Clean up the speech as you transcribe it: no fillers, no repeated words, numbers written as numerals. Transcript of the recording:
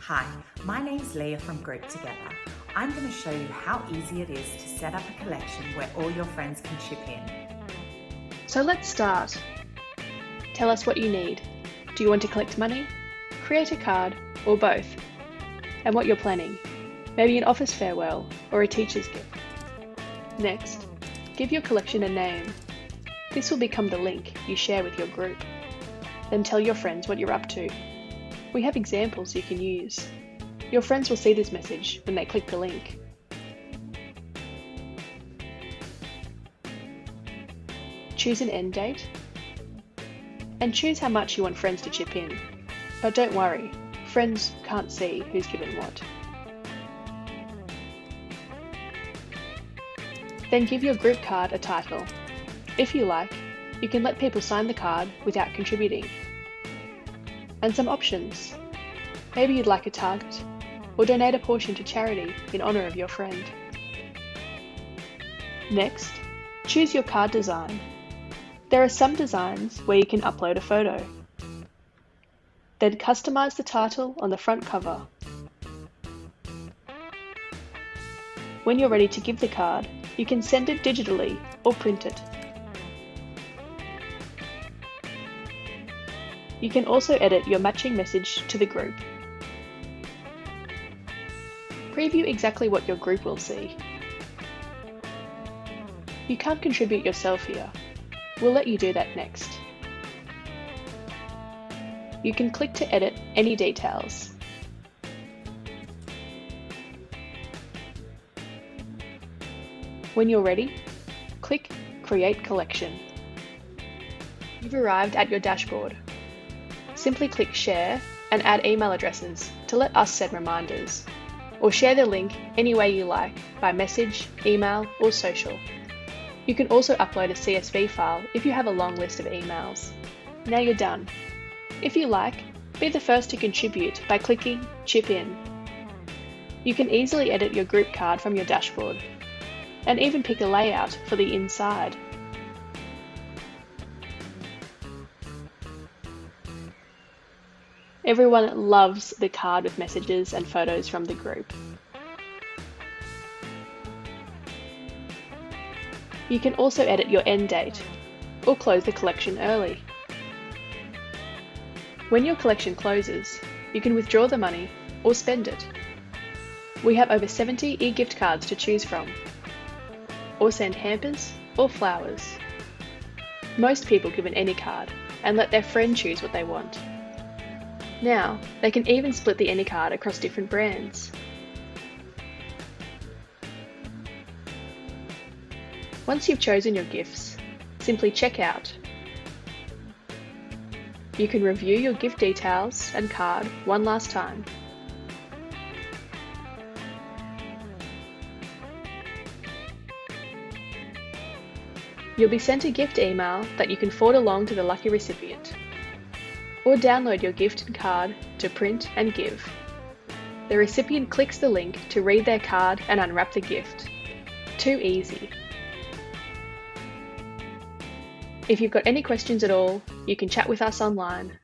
Hi, my name's Leah from GroupTogether. I'm going to show you how easy it is to set up a collection where all your friends can chip in. So let's start. Tell us what you need. Do you want to collect money, create a card, or both? And what you're planning. Maybe an office farewell or a teacher's gift. Next, give your collection a name. This will become the link you share with your group. Then tell your friends what you're up to. We have examples you can use. Your friends will see this message when they click the link. Choose an end date and choose how much you want friends to chip in. But don't worry, friends can't see who's given what. Then give your group card a title. If you like, you can let people sign the card without contributing. And some options. Maybe you'd like a target, or donate a portion to charity in honour of your friend. Next, choose your card design. There are some designs where you can upload a photo. Then customise the title on the front cover. When you're ready to give the card, you can send it digitally or print it. You can also edit your matching message to the group. Preview exactly what your group will see. You can't contribute yourself here. We'll let you do that next. You can click to edit any details. When you're ready, click Create Collection. You've arrived at your dashboard. Simply click Share and add email addresses to let us send reminders, or share the link any way you like, by message, email, or social. You can also upload a CSV file if you have a long list of emails. Now you're done. If you like, be the first to contribute by clicking Chip In. You can easily edit your group card from your dashboard, and even pick a layout for the inside. Everyone loves the card with messages and photos from the group. You can also edit your end date, or close the collection early. When your collection closes, you can withdraw the money or spend it. We have over 70 eGift cards to choose from, or send hampers or flowers. Most people give an AnyCard and let their friend choose what they want. Now, they can even split the AnyCard across different brands. Once you've chosen your gifts, simply check out. You can review your gift details and card one last time. You'll be sent a gift email that you can forward along to the lucky recipient, or download your gift and card to print and give. The recipient clicks the link to read their card and unwrap the gift. Too easy. If you've got any questions at all, you can chat with us online.